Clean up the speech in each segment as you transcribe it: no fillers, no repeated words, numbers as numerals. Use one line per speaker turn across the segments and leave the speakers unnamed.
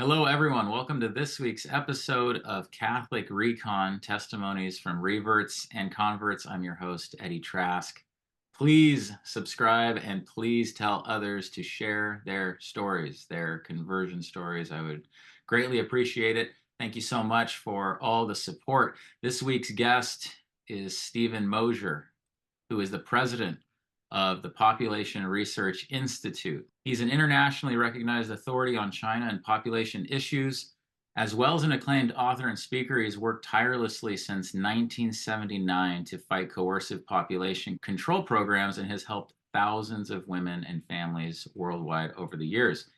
Hello, everyone. Welcome to this week's episode of Catholic ReCon Testimonies from Reverts and Converts. I'm your host, Eddie Trask. Please subscribe and please tell others to share their stories, their conversion stories. I would greatly appreciate it. Thank you so much for all the support. This week's guest is Steven Mosher, who is the president of the Population Research Institute. He's an internationally recognized authority on China and population issues. As well as an acclaimed author and speaker, he's worked tirelessly since 1979 to fight coercive population control programs and has helped thousands of women and families worldwide over the years.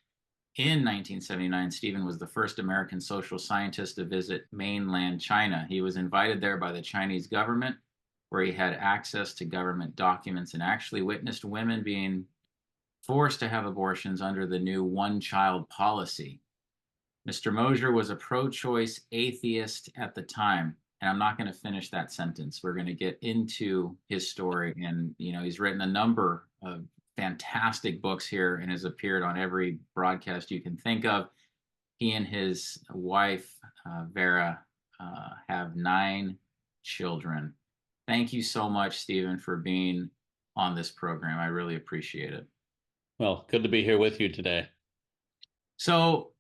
In 1979, Steven was the first American social scientist to visit mainland China. He was invited there by the Chinese government, where he had access to government documents and actually witnessed women being forced to have abortions under the new one-child policy. Mr. Mosher was a pro-choice atheist at the time, and I'm not going to finish that sentence. We're going to get into his story, and he's written a number of fantastic books here and has appeared on every broadcast you can think of. He and his wife, Vera, have 9 children. Thank you so much, Steven, for being on this program. I really appreciate it.
Well, good to be here with you today.
So,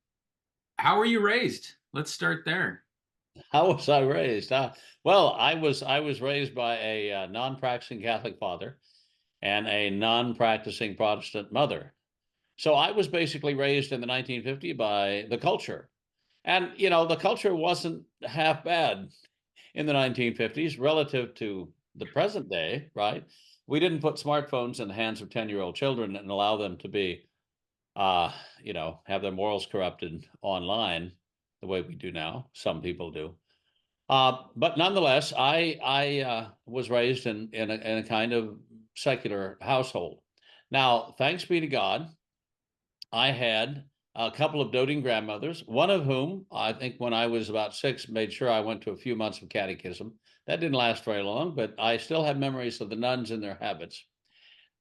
how were you raised? Let's start there.
How was I raised? Well, I was raised by a non-practicing Catholic father and a non-practicing Protestant mother. So I was basically raised in the 1950s by the culture. And, the culture wasn't half bad in the 1950s relative to the present day, right? We didn't put smartphones in the hands of 10-year-old children and allow them to be, have their morals corrupted online the way we do now. Some people do. But nonetheless, I was raised in a kind of secular household. Now, thanks be to God, I had a couple of doting grandmothers, one of whom, I think when I was about 6, made sure I went to a few months of catechism. That didn't last very long, but I still have memories of the nuns and their habits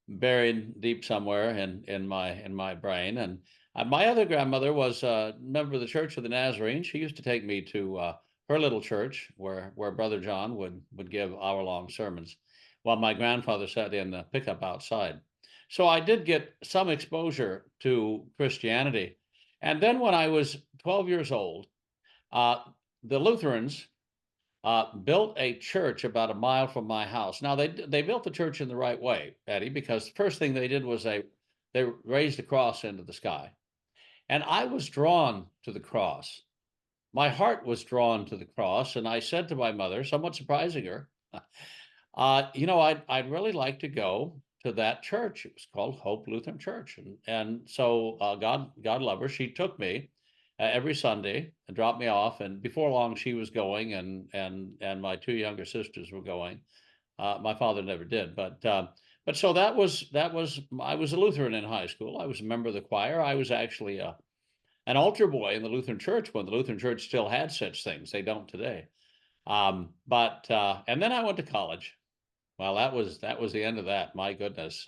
buried deep somewhere in my brain. And my other grandmother was a member of the Church of the Nazarene. She used to take me to her little church where Brother John would give hour-long sermons while my grandfather sat in the pickup outside. So I did get some exposure to Christianity. And then when I was 12 years old, the Lutherans built a church about a mile from my house. Now, they built the church in the right way, Eddie, because the first thing they did was they raised a cross into the sky. And I was drawn to the cross. My heart was drawn to the cross. And I said to my mother, somewhat surprising her, I'd really like to go to that church. It was called Hope Lutheran Church. And so God love her, she took me every Sunday and dropped me off. And before long, she was going, and my 2 younger sisters were going. My father never did, but so that was I was a Lutheran in high school. I was a member of the choir. I was actually an altar boy in the Lutheran Church when the Lutheran Church still had such things. They don't today. And then I went to college. Well, that was the end of that. My goodness.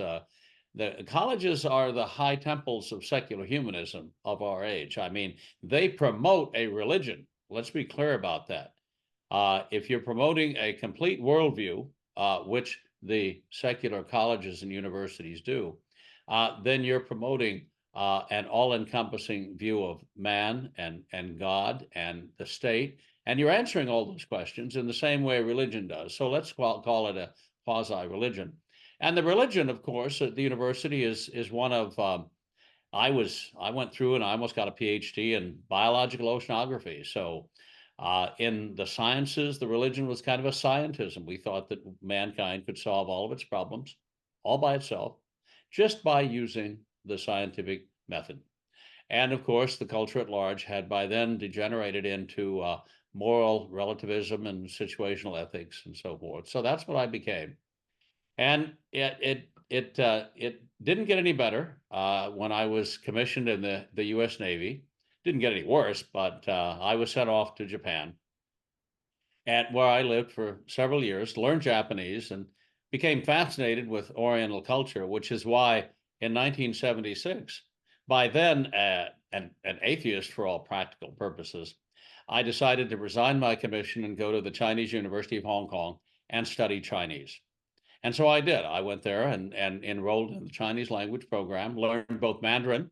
The colleges are the high temples of secular humanism of our age. I mean, they promote a religion. Let's be clear about that. If you're promoting a complete worldview, which the secular colleges and universities do, then you're promoting an all-encompassing view of man and God and the state, and you're answering all those questions in the same way religion does. So let's call it a quasi-religion. And the religion, of course, at the university is one of, I went through and I almost got a PhD in biological oceanography. So in the sciences, the religion was kind of a scientism. We thought that mankind could solve all of its problems all by itself, just by using the scientific method. And of course, the culture at large had by then degenerated into moral relativism and situational ethics and so forth. So that's what I became. And it didn't get any better when I was commissioned in the U.S. Navy. Didn't get any worse, but I was sent off to Japan, and where I lived for several years, learned Japanese, and became fascinated with Oriental culture, which is why in 1976, by then an atheist for all practical purposes, I decided to resign my commission and go to the Chinese University of Hong Kong and study Chinese. And so I did. I went there and enrolled in the Chinese language program, learned both Mandarin,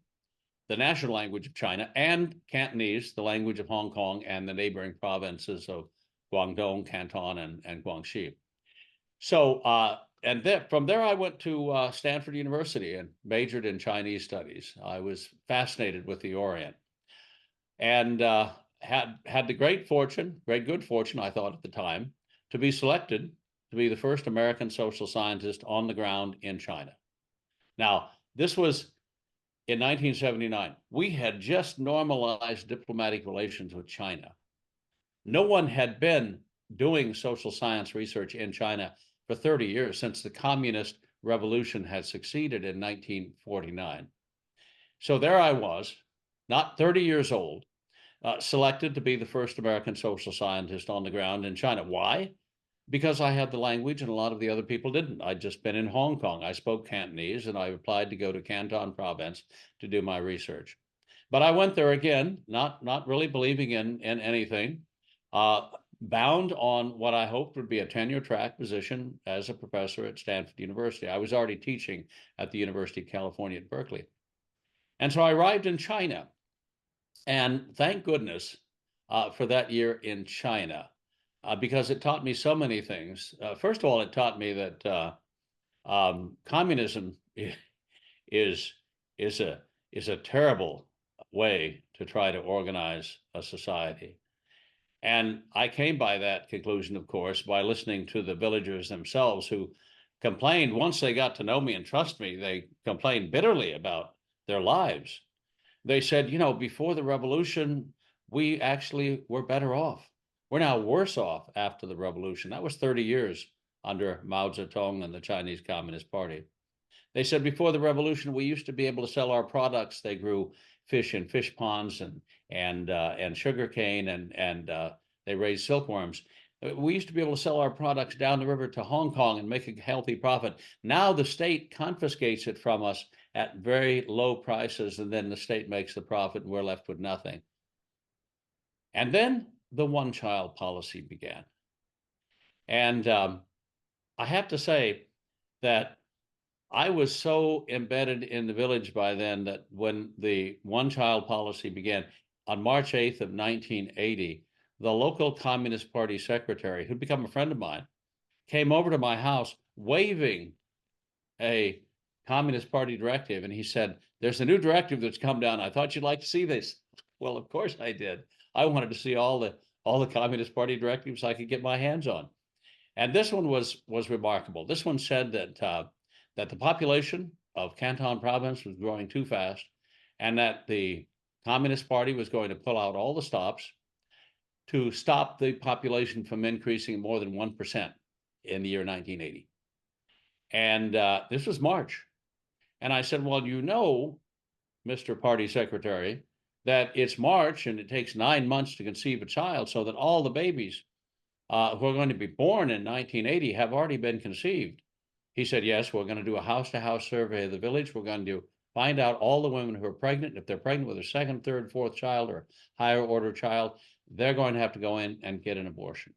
the national language of China, and Cantonese, the language of Hong Kong and the neighboring provinces of Guangdong, Canton, and Guangxi. So, and then from there, I went to Stanford University and majored in Chinese studies. I was fascinated with the Orient, and had the great good fortune, I thought at the time, to be selected to be the first American social scientist on the ground in China. Now, this was in 1979. We had just normalized diplomatic relations with China. No one had been doing social science research in China for 30 years, since the communist revolution had succeeded in 1949. So there I was, not 30 years old, selected to be the first American social scientist on the ground in China. Why? Because I had the language and a lot of the other people didn't. I'd just been in Hong Kong. I spoke Cantonese, and I applied to go to Canton province to do my research. But I went there again, not really believing in anything, bound on what I hoped would be a tenure track position as a professor at Stanford University. I was already teaching at the University of California at Berkeley. And so I arrived in China. And thank goodness for that year in China, because it taught me so many things. First of all, it taught me that communism is a terrible way to try to organize a society. And I came by that conclusion, of course, by listening to the villagers themselves, who complained. Once they got to know me and trust me, they complained bitterly about their lives. They said, before the revolution, we actually were better off. We're now worse off after the revolution. That was 30 years under Mao Zedong and the Chinese Communist Party. They said before the revolution, we used to be able to sell our products. They grew fish in fish ponds and sugar cane, and they raised silkworms. We used to be able to sell our products down the river to Hong Kong and make a healthy profit. Now the state confiscates it from us at very low prices, and then the state makes the profit and we're left with nothing. And then the one-child policy began. And I have to say that I was so embedded in the village by then that when the one-child policy began on March 8th of 1980, the local Communist Party secretary, who'd become a friend of mine, came over to my house waving a Communist Party directive, and he said, "There's a new directive that's come down. I thought you'd like to see this." Well, of course I did. I wanted to see all the Communist Party directives I could get my hands on. And this one was remarkable. This one said that that the population of Canton province was growing too fast, and that the Communist Party was going to pull out all the stops to stop the population from increasing more than 1% in the year 1980. And this was March. And I said, well, Mr. Party Secretary, that it's March and it takes 9 months to conceive a child, so that all the babies who are going to be born in 1980 have already been conceived. He said, yes, we're going to do a house-to-house survey of the village. We're going to find out all the women who are pregnant. If they're pregnant with a second, third, fourth child or higher order child, they're going to have to go in and get an abortion.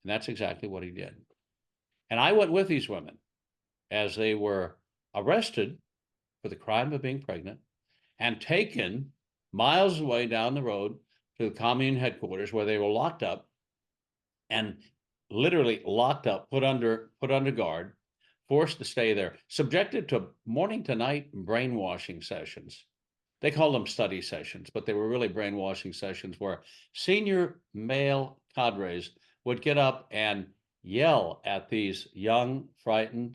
And that's exactly what he did. And I went with these women as they were arrested for the crime of being pregnant and taken miles away down the road to the commune headquarters, where they were locked up, and literally locked up, put under guard, forced to stay there, subjected to morning to night brainwashing sessions. They call them study sessions, but they were really brainwashing sessions where senior male cadres would get up and yell at these young, frightened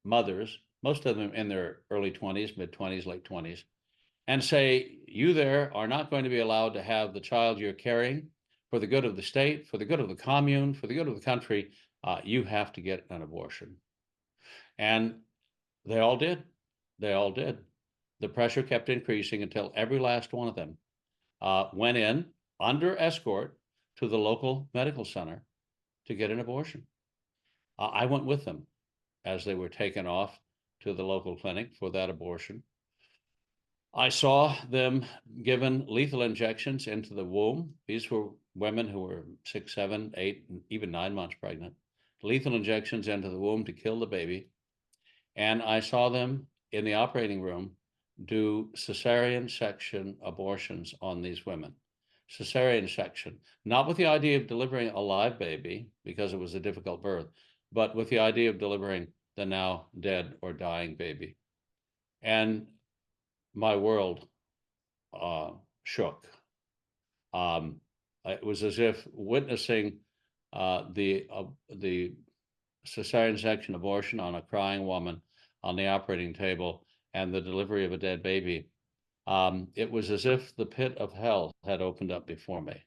mothers, most of them in their early 20s, mid-20s, late 20s, and say, you there are not going to be allowed to have the child you're carrying. For the good of the state, for the good of the commune, for the good of the country, you have to get an abortion. And they all did. They all did. The pressure kept increasing until every last one of them went in under escort to the local medical center to get an abortion. I went with them as they were taken off to the local clinic for that abortion. I saw them given lethal injections into the womb. These were women who were 6, 7, 8, and even 9 months pregnant. Lethal injections into the womb to kill the baby. And I saw them in the operating room do cesarean section abortions on these women. Cesarean section, not with the idea of delivering a live baby because it was a difficult birth, but with the idea of delivering the now dead or dying baby. And my world shook. It was as if witnessing the cesarean section abortion on a crying woman on the operating table and the delivery of a dead baby. It was as if the pit of hell had opened up before me.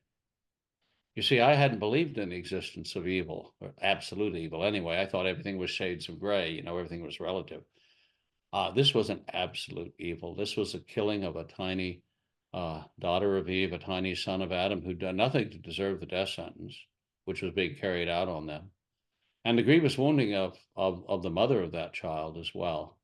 You see, I hadn't believed in the existence of evil, or absolute evil anyway. I thought everything was shades of gray, everything was relative. This was an absolute evil. This was a killing of a tiny daughter of Eve, a tiny son of Adam who'd done nothing to deserve the death sentence, which was being carried out on them, and the grievous wounding of the mother of that child as well.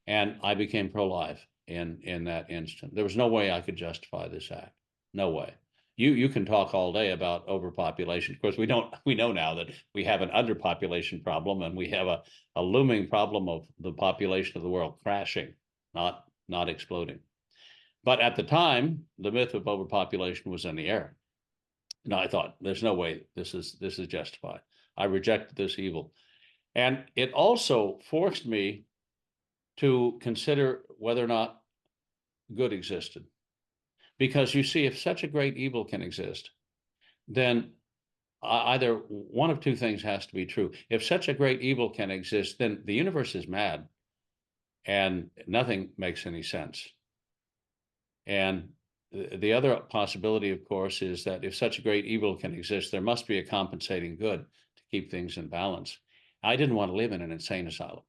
And I became pro-life in that instant. There was no way I could justify this act. No way. You can talk all day about overpopulation. Of course, we know now that we have an underpopulation problem, and we have a looming problem of the population of the world crashing, not exploding. But at the time, the myth of overpopulation was in the air. And I thought, there's no way this is justified. I rejected this evil. And it also forced me to consider whether or not good existed. Because you see, if such a great evil can exist, then either one of two things has to be true. If such a great evil can exist, then the universe is mad and nothing makes any sense. And the other possibility, of course, is that if such a great evil can exist, there must be a compensating good to keep things in balance. I didn't want to live in an insane asylum.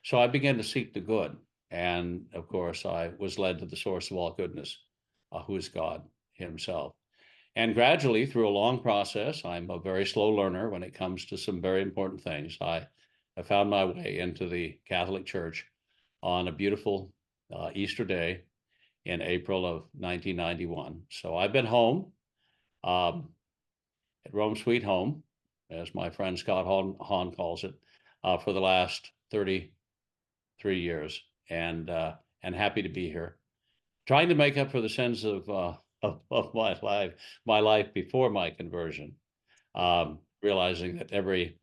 So I began to seek the good. And of course, I was led to the source of all goodness, who is God himself. And gradually, through a long process, I'm a very slow learner when it comes to some very important things. I found my way into the Catholic Church on a beautiful Easter day in April of 1991. So I've been home at Rome Sweet Home, as my friend Scott Hahn calls it, for the last 33 years, and happy to be here, trying to make up for the sins of my life before my conversion, realizing that every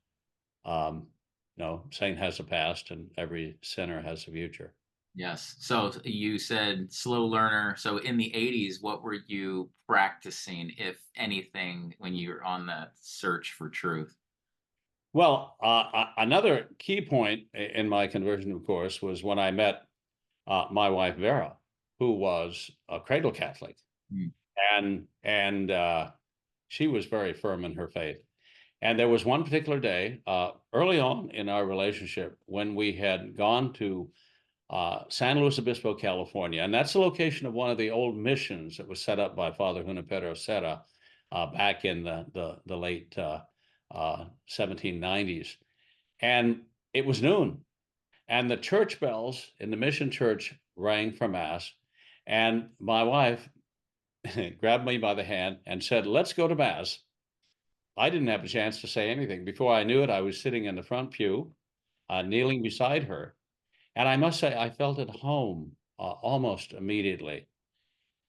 saint has a past and every sinner has a future.
Yes. So you said slow learner. So in the 80s, what were you practicing, if anything, when you were on that search for truth?
Well, another key point in my conversion, of course, was when I met my wife, Vera, who was a cradle Catholic.
Mm.
And she was very firm in her faith. And there was one particular day early on in our relationship when we had gone to San Luis Obispo, California. And that's the location of one of the old missions that was set up by Father Junipero Serra back in the late 1790s. And it was noon. And the church bells in the mission church rang for Mass. And my wife grabbed me by the hand and said, "Let's go to Mass." I didn't have a chance to say anything. Before I knew it, I was sitting in the front pew, kneeling beside her. And I must say, I felt at home almost immediately.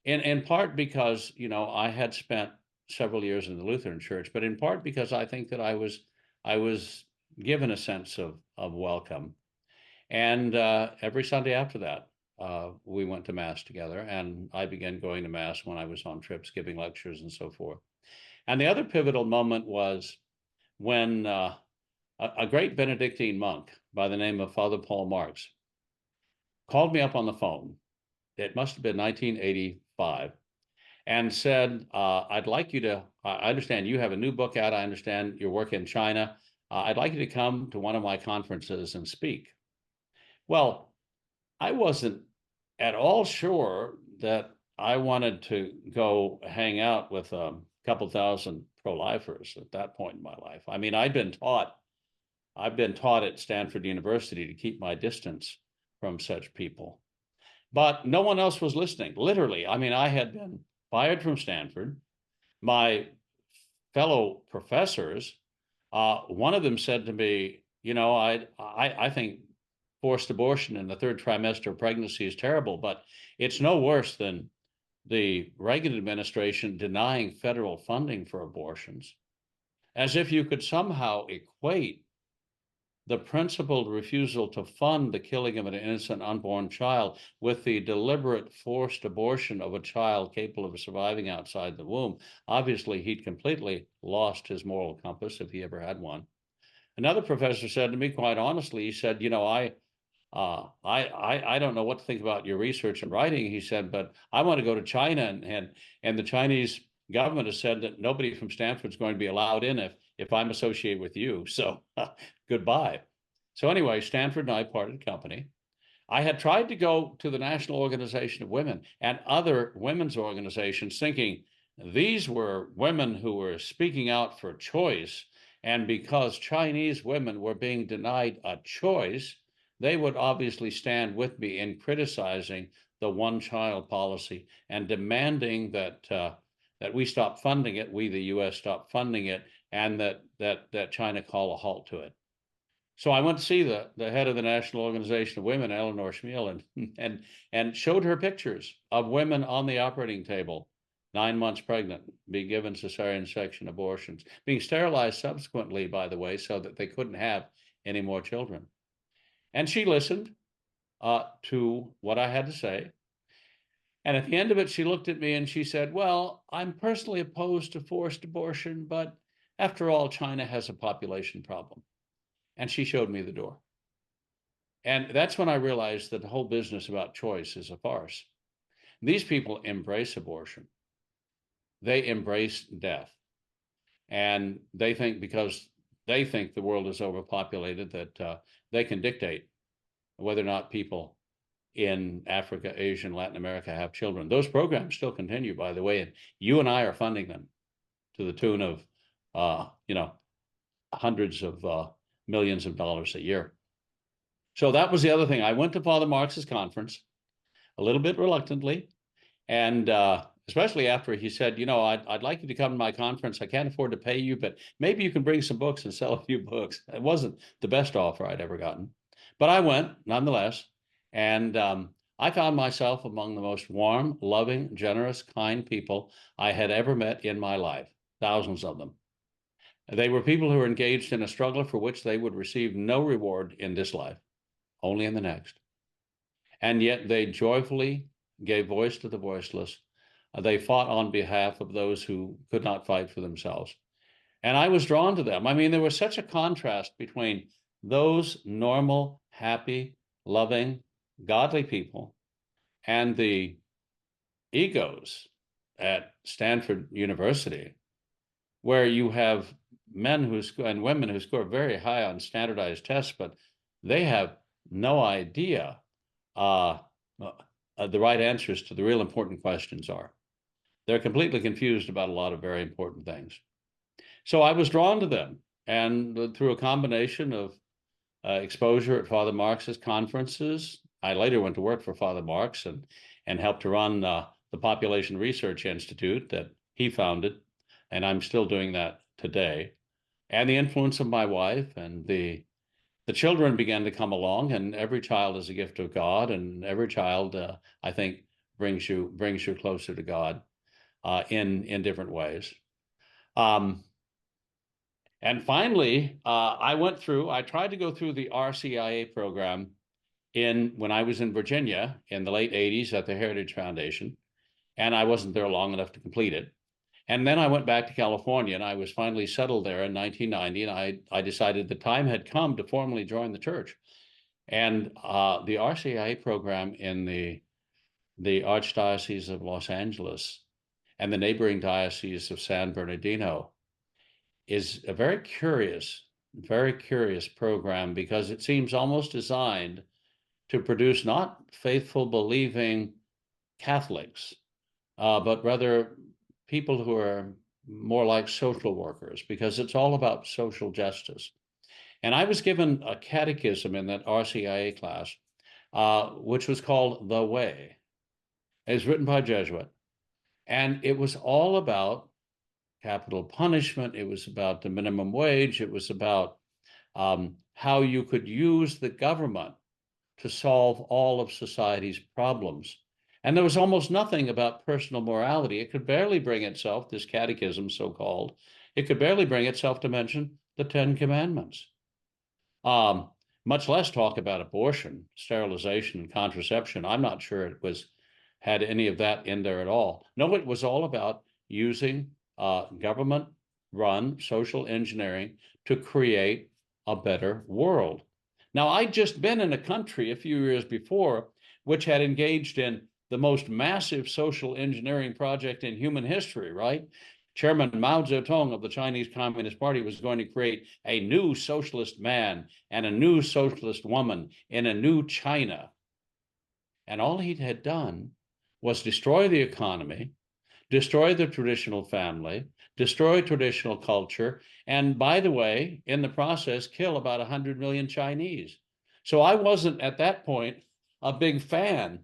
In part because, I had spent several years in the Lutheran Church, but in part because I think that I was given a sense of welcome. And every Sunday after that, we went to Mass together, and I began going to Mass when I was on trips, giving lectures and so forth. And the other pivotal moment was when a great Benedictine monk by the name of Father Paul Marx called me up on the phone. It must have been 1985, and said, I'd like you to, I understand you have a new book out. I understand your work in China. I'd like you to come to one of my conferences and speak. Well, I wasn't at all sure that I wanted to go hang out with a couple thousand pro-lifers at that point in my life. I mean, I've been taught at Stanford University to keep my distance from such people. But no one else was listening. Literally, I mean, I had been fired from Stanford. My fellow professors, one of them said to me, I think forced abortion in the third trimester of pregnancy is terrible, but it's no worse than the Reagan administration denying federal funding for abortions, as if you could somehow equate the principled refusal to fund the killing of an innocent unborn child with the deliberate forced abortion of a child capable of surviving outside the womb. Obviously, he'd completely lost his moral compass if he ever had one. Another professor said to me, quite honestly, he said, I don't know what to think about your research and writing, he said, but I want to go to China, and the Chinese government has said that nobody from Stanford is going to be allowed in if I'm associated with you. So goodbye. So anyway, Stanford and I parted company. I had tried to go to the National Organization of Women and other women's organizations, thinking these were women who were speaking out for choice. And because Chinese women were being denied a choice, they would obviously stand with me in criticizing the one-child policy and demanding that we stop funding it, we the U.S. stop funding it, and that China call a halt to it. So I went to see the head of the National Organization of Women, Eleanor Schmiel, and showed her pictures of women on the operating table, 9 months pregnant, being given cesarean section abortions, being sterilized subsequently, by the way, so that they couldn't have any more children. And she listened to what I had to say. And at the end of it, she looked at me and she said, well, I'm personally opposed to forced abortion, but after all, China has a population problem. And she showed me the door. And that's when I realized that the whole business about choice is a farce. These people embrace abortion. They embrace death. And they think because they think the world is overpopulated that they can dictate whether or not people in Africa, Asia, and Latin America have children. Those programs still continue, by the way, and you and I are funding them to the tune of, hundreds of millions of dollars a year. So that was the other thing. I went to Father Marx's conference a little bit reluctantly, and especially after he said, I'd like you to come to my conference. I can't afford to pay you, but maybe you can bring some books and sell a few books. It wasn't the best offer I'd ever gotten, but I went nonetheless. And I found myself among the most warm, loving, generous, kind people I had ever met in my life, thousands of them. They were people who were engaged in a struggle for which they would receive no reward in this life, only in the next. And yet they joyfully gave voice to the voiceless. They fought on behalf of those who could not fight for themselves. And I was drawn to them. I mean, there was such a contrast between those normal, happy, loving, godly people and the egos at Stanford University, where you have men and women who score very high on standardized tests, but they have no idea the right answers to the real important questions are. They're completely confused about a lot of very important things. So I was drawn to them, and through a combination of exposure at Father Marx's conferences, I later went to work for Father Marx and helped to run the Population Research Institute that he founded, and I'm still doing that today. And the influence of my wife, and the children began to come along, and every child is a gift of God, and every child, I think, brings you closer to God in different ways. And finally, I tried to go through the RCIA program when I was in Virginia in the late 80s at the Heritage Foundation, and I wasn't there long enough to complete it. And then I went back to California, and I was finally settled there in 1990, and I decided the time had come to formally join the church. And the RCIA program in the Archdiocese of Los Angeles and the neighboring diocese of San Bernardino is a very curious program, because it seems almost designed to produce not faithful, believing Catholics, but rather people who are more like social workers, because it's all about social justice. And I was given a catechism in that RCIA class which was called The Way. It was written by a Jesuit, and it was all about capital punishment. It was about the minimum wage. It was about how you could use the government to solve all of society's problems. And there was almost nothing about personal morality. It could barely bring itself, this catechism, so called, it could barely bring itself to mention the Ten Commandments, um, much less talk about abortion, sterilization, and contraception. I'm not sure it was had any of that in there at all. No, it was all about using government run social engineering to create a better world. Now, I'd just been in a country a few years before which had engaged in the most massive social engineering project in human history, right? Chairman Mao Zedong of the Chinese Communist Party was going to create a new socialist man and a new socialist woman in a new China. And all he had done was destroy the economy, destroy the traditional family, destroy traditional culture, and by the way, in the process, kill about 100 million Chinese. So I wasn't at that point a big fan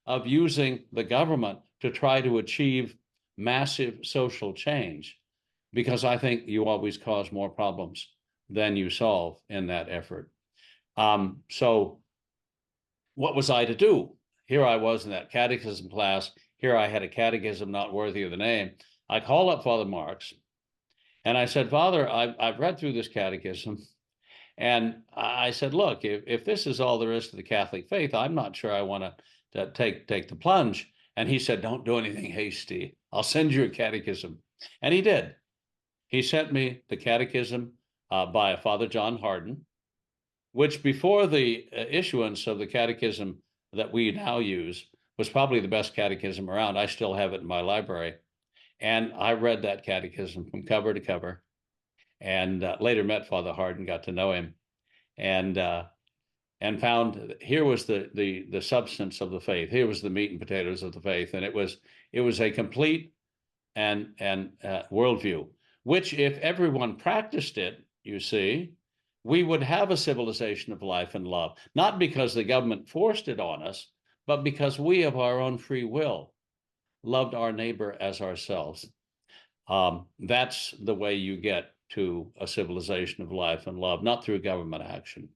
of using the government to try to achieve massive social change, because I think you always cause more problems than you solve in that effort. So what was I to do? Here I was in that catechism class. Here I had a catechism not worthy of the name. I called up Father Marks and I said, Father, I've read through this catechism. And I said, look, if this is all there is to the Catholic faith, I'm not sure I want to take the plunge. And he said, don't do anything hasty. I'll send you a catechism. And he did. He sent me the catechism by Father John Hardin, which before the issuance of the catechism that we now use was probably the best catechism around. I still have it in my library. And I read that catechism from cover to cover, and later met Father Hardin, got to know him, and found here was the substance of the faith. Here was the meat and potatoes of the faith, and it was a complete and worldview, which if everyone practiced it, you see, we would have a civilization of life and love, not because the government forced it on us, but because we of our own free will loved our neighbor as ourselves. That's the way you get to a civilization of life and love, not through government action.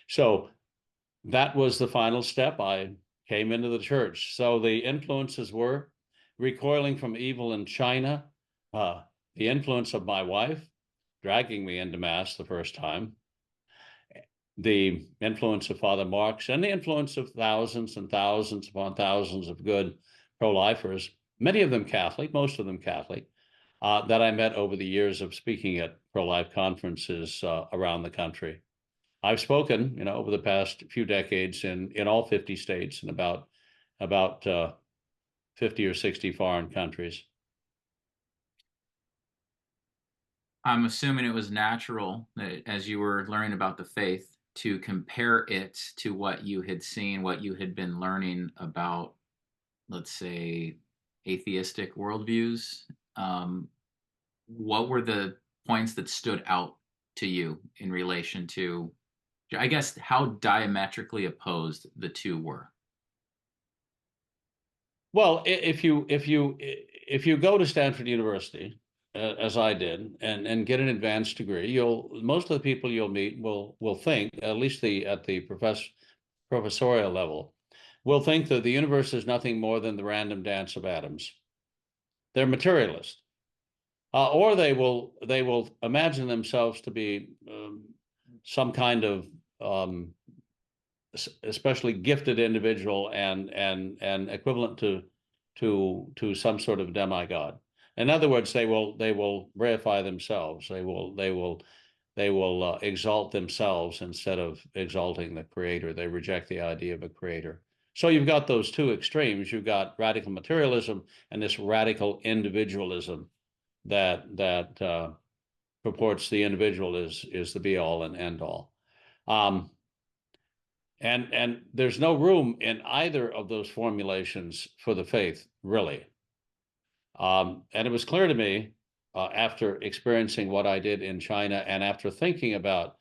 So that was the final step. I came into the church. So the influences were recoiling from evil in China, the influence of my wife dragging me into Mass the first time, the influence of Father Marks, and the influence of thousands and thousands upon thousands of good pro-lifers, many of them Catholic, most of them Catholic, that I met over the years of speaking at pro-life conferences around the country. I've spoken, over the past few decades in all 50 states and about 50 or 60 foreign countries.
I'm assuming it was natural that as you were learning about the faith to compare it to what you had seen, what you had been learning about, let's say, atheistic worldviews. What were the points that stood out to you in relation to, I guess, how diametrically opposed the two were?
Well, if you go to Stanford University, as I did, and get an advanced degree, most of the people you'll meet will think, at least at the professorial level, will think that the universe is nothing more than the random dance of atoms. They're materialist, or they will imagine themselves to be some kind of especially gifted individual and equivalent to some sort of demigod. In other words, they will reify themselves. They will exalt themselves instead of exalting the creator. They reject the idea of a creator. So you've got those two extremes. You've got radical materialism and this radical individualism that purports the individual is the be all and end all. And there's no room in either of those formulations for the faith, really. And it was clear to me after experiencing what I did in China and after thinking about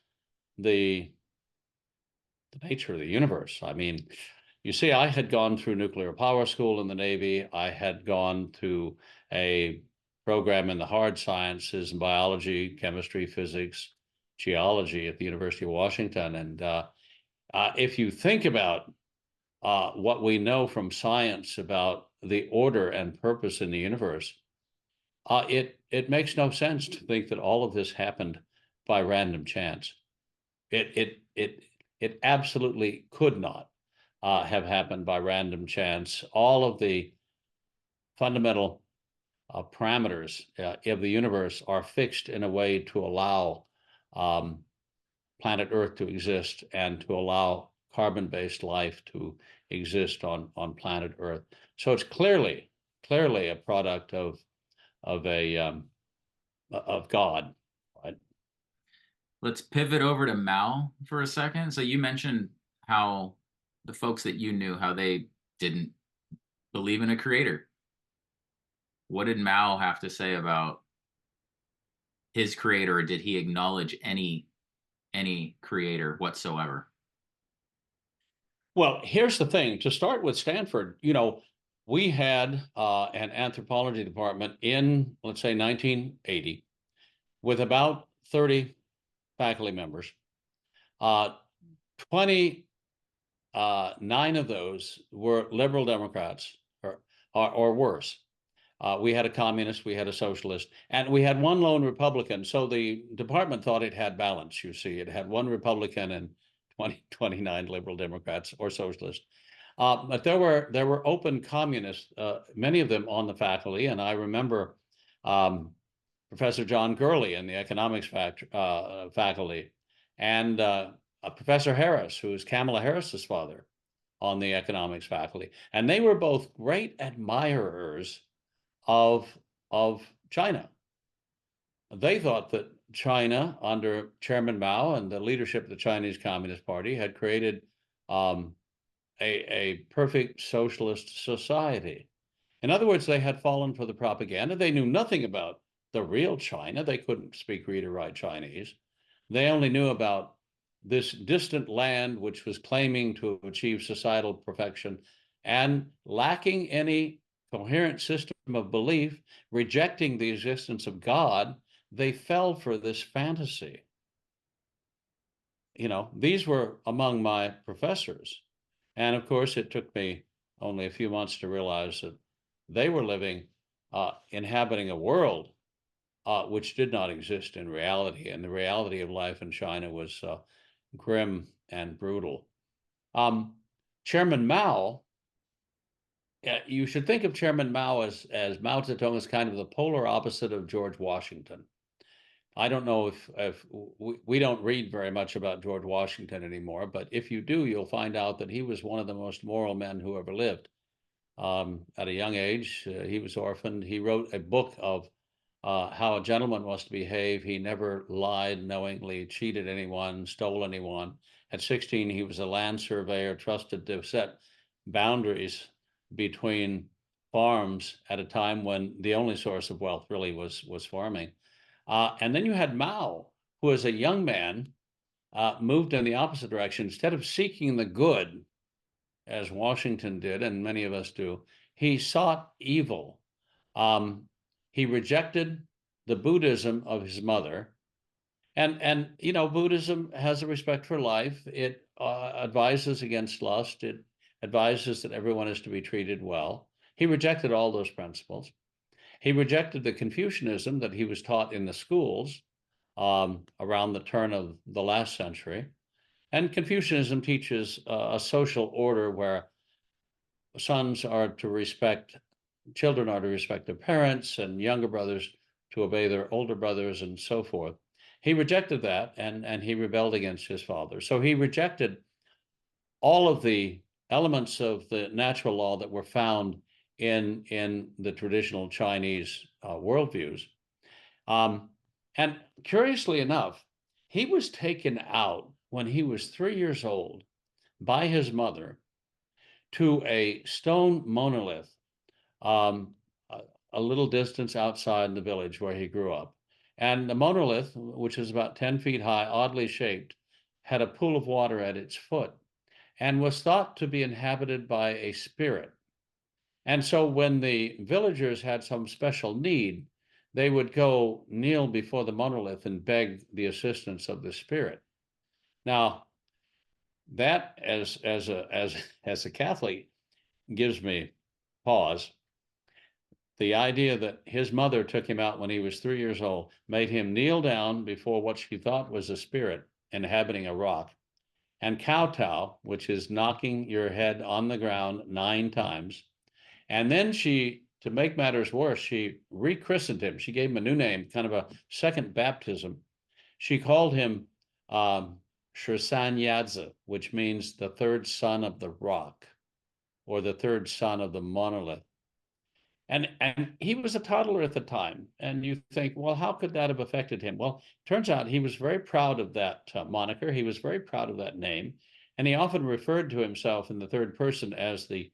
the the nature of the universe. I mean, you see, I had gone through nuclear power school in the Navy. I had gone to a program in the hard sciences and biology, chemistry, physics, geology at the University of Washington. And if you think about what we know from science about the order and purpose in the universe, it makes no sense to think that all of this happened by random chance. It absolutely could not have happened by random chance. All of the fundamental parameters of the universe are fixed in a way to allow um, planet Earth to exist and to allow carbon-based life to exist on planet Earth. So it's clearly a product of a of God. Right?
Let's pivot over to Mao for a second. So you mentioned how the folks that you knew, how they didn't believe in a creator. What did Mao have to say about his creator, or did he acknowledge any creator whatsoever?
Well, here's the thing. To start with Stanford, we had an anthropology department in, let's say, 1980, with about 30 faculty members. 29 of those were liberal Democrats, or worse. We had a communist, we had a socialist, and we had one lone Republican. So the department thought it had balance, you see. It had one Republican and 29 liberal Democrats or socialists. But there were open communists, many of them on the faculty. And I remember Professor John Gurley in the economics faculty, and Professor Harris, who is Kamala Harris's father, on the economics faculty. And they were both great admirers of China. They thought that China, under Chairman Mao and the leadership of the Chinese Communist Party, had created a perfect socialist society. In other words, they had fallen for the propaganda. They knew nothing about the real China. They couldn't speak, read, or write Chinese. They only knew about this distant land which was claiming to achieve societal perfection and lacking any coherent system of belief, rejecting the existence of God. They fell for this fantasy. These were among my professors. And of course, it took me only a few months to realize that they were living, inhabiting a world which did not exist in reality. And the reality of life in China was grim and brutal. Chairman Mao, you should think of Chairman Mao as Mao Zedong as kind of the polar opposite of George Washington. I don't know if we don't read very much about George Washington anymore, but if you do, you'll find out that he was one of the most moral men who ever lived. At a young age, he was orphaned. He wrote a book of how a gentleman must behave. He never lied knowingly, cheated anyone, stole anyone. At 16, he was a land surveyor, trusted to set boundaries between farms at a time when the only source of wealth really was farming. And then you had Mao, who as a young man moved in the opposite direction. Instead of seeking the good, as Washington did, and many of us do, he sought evil. He rejected the Buddhism of his mother. And Buddhism has a respect for life. It advises against lust. It advises that everyone is to be treated well. He rejected all those principles. He rejected the Confucianism that he was taught in the schools around the turn of the last century. And Confucianism teaches a social order where sons are to respect, children are to respect their parents, and younger brothers to obey their older brothers, and so forth. He rejected that, and he rebelled against his father. So he rejected all of the elements of the natural law that were found in the traditional Chinese worldviews. And curiously enough, he was taken out when he was 3 years old by his mother to a stone monolith a little distance outside the village where he grew up. And the monolith, which is about 10 feet high, oddly shaped, had a pool of water at its foot and was thought to be inhabited by a spirit. And so when the villagers had some special need, they would go kneel before the monolith and beg the assistance of the spirit. Now, that as a Catholic gives me pause. The idea that his mother took him out when he was 3 years old, made him kneel down before what she thought was a spirit inhabiting a rock, and kowtow, which is knocking your head on the ground 9 times. And then she, to make matters worse, she rechristened him. She gave him a new name, kind of a second baptism. She called him Shrisanyadze, which means the third son of the rock, or the third son of the monolith. And he was a toddler at the time. And you think, well, how could that have affected him? Well, turns out he was very proud of that moniker. He was very proud of that name. And he often referred to himself in the third person as the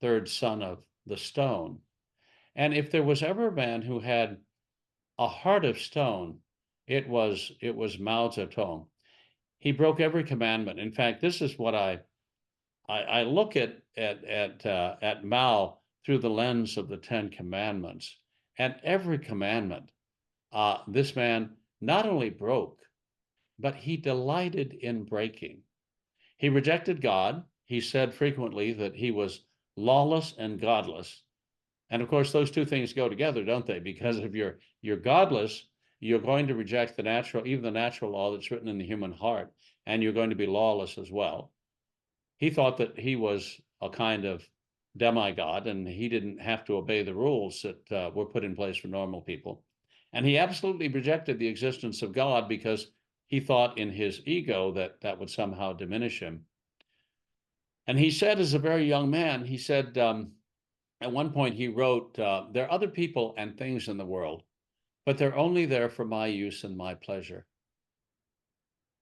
third son of the stone. And if there was ever a man who had a heart of stone, it was Mao Zedong. He broke every commandment. In fact, this is what I look at Mao through the lens of the Ten Commandments. And every commandment, this man not only broke, but he delighted in breaking. He rejected God. He said frequently that he was lawless and godless. And of course, those two things go together, don't they? Because if you're godless, you're going to reject the natural, even the natural law that's written in the human heart, and you're going to be lawless as well. He thought that he was a kind of demigod, and he didn't have to obey the rules that were put in place for normal people. And he absolutely rejected the existence of God because he thought in his ego that that would somehow diminish him. And he said, as a very young man, he said, at one point he wrote, there are other people and things in the world, but they're only there for my use and my pleasure.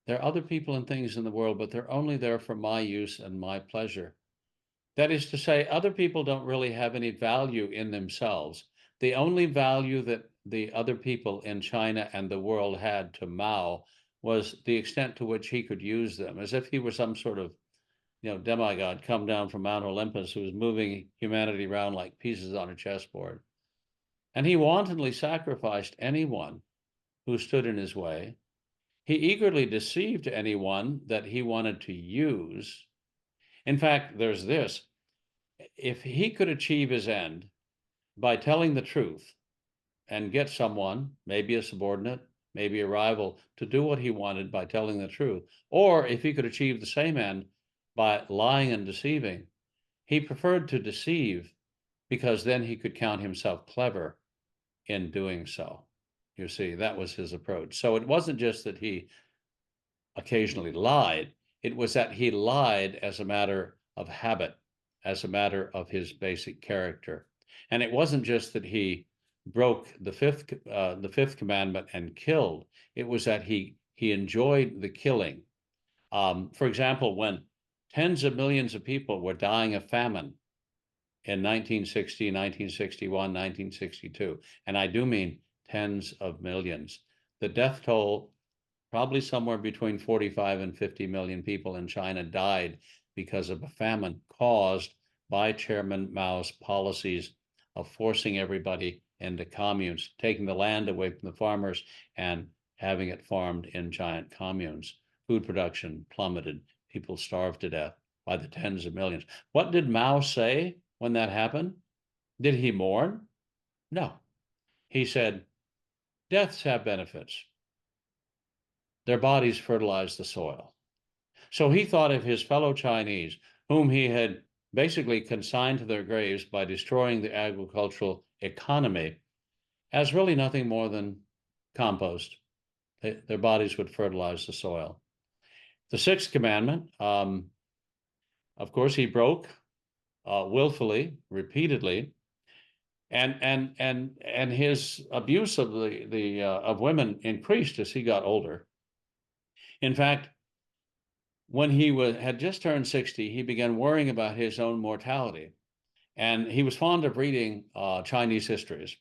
There are other people and things in the world, but they're only there for my use and my pleasure. That is to say, other people don't really have any value in themselves. The only value that the other people in China and the world had to Mao was the extent to which he could use them, as if he were some sort of demigod come down from Mount Olympus who was moving humanity around like pieces on a chessboard. And he wantonly sacrificed anyone who stood in his way. He eagerly deceived anyone that he wanted to use. In fact, there's this. If he could achieve his end by telling the truth and get someone, maybe a subordinate, maybe a rival, to do what he wanted by telling the truth, or if he could achieve the same end by lying and deceiving, he preferred to deceive because then he could count himself clever in doing so. You see, that was his approach. So it wasn't just that he occasionally lied, it was that he lied as a matter of habit, as a matter of his basic character. And it wasn't just that he broke the fifth commandment and killed. It was that he enjoyed the killing. For example, when tens of millions of people were dying of famine in 1960, 1961, 1962, and I do mean tens of millions, the death toll, probably somewhere between 45 and 50 million people in China died because of a famine caused by Chairman Mao's policies of forcing everybody into communes, taking the land away from the farmers and having it farmed in giant communes. Food production plummeted. People starved to death by the tens of millions. What did Mao say when that happened? Did he mourn? No. He said, deaths have benefits. Their bodies fertilize the soil. So he thought of his fellow Chinese, whom he had basically consigned to their graves by destroying the agricultural economy, as really nothing more than compost. Their bodies would fertilize the soil. The sixth commandment, of course, he broke willfully, repeatedly, and his abuse of of women increased as he got older. In fact, when he had just turned 60, he began worrying about his own mortality, and he was fond of reading Chinese histories.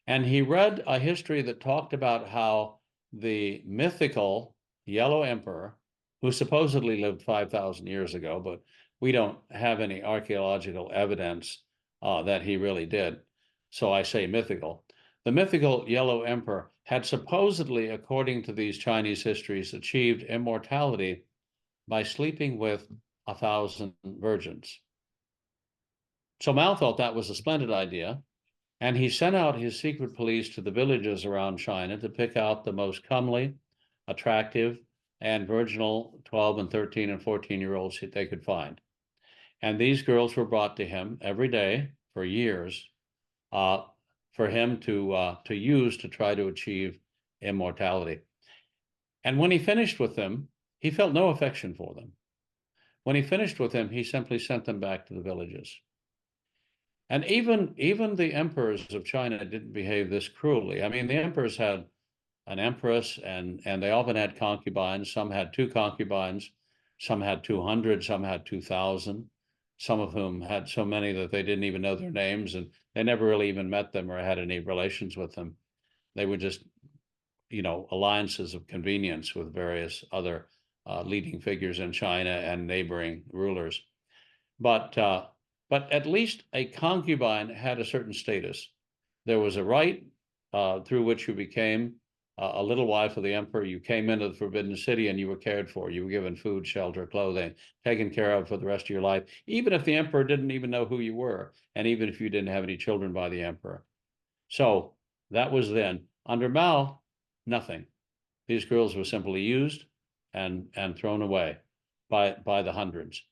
And he read a history that talked about how the mythical Yellow Emperor who supposedly lived 5,000 years ago, but we don't have any archaeological evidence that he really did. So I say mythical. The mythical Yellow Emperor had supposedly, according to these Chinese histories, achieved immortality by sleeping with 1,000 virgins. So Mao thought that was a splendid idea, and he sent out his secret police to the villages around China to pick out the most comely, attractive, and virginal 12 and 13 and 14-year-olds that they could find. And these girls were brought to him every day for years for him to use to try to achieve immortality. And when he finished with them, he felt no affection for them. When he finished with them, he simply sent them back to the villages. And even the emperors of China didn't behave this cruelly. I mean, the emperors had an empress, and they often had concubines. Some had 2 concubines, some had 200, some had 2,000, some of whom had so many that they didn't even know their names, and they never really even met them or had any relations with them. They were just, alliances of convenience with various other leading figures in China and neighboring rulers. But at least a concubine had a certain status. There was a right through which you became a little wife of the emperor. You came into the Forbidden City and you were cared for. You were given food, shelter, clothing, taken care of for the rest of your life, even if the emperor didn't even know who you were, and even if you didn't have any children by the emperor. So that was then. Under Mao, nothing. These girls were simply used and thrown away by the hundreds.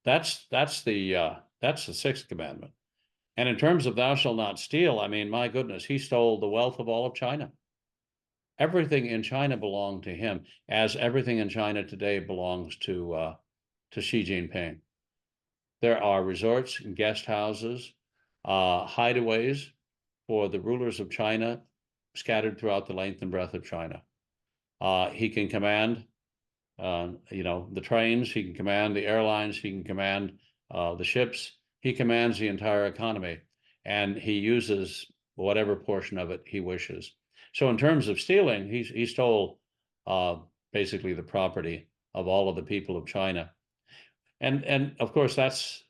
That's the 6th commandment. And in terms of thou shalt not steal, I mean, my goodness, he stole the wealth of all of China. Everything in China belonged to him, as everything in China today belongs to Xi Jinping. There are resorts and guest houses, hideaways for the rulers of China scattered throughout the length and breadth of China. He can command, the trains. He can command the airlines. He can command the ships. He commands the entire economy, and he uses whatever portion of it he wishes. So in terms of stealing, he stole basically the property of all of the people of China. And of course, that's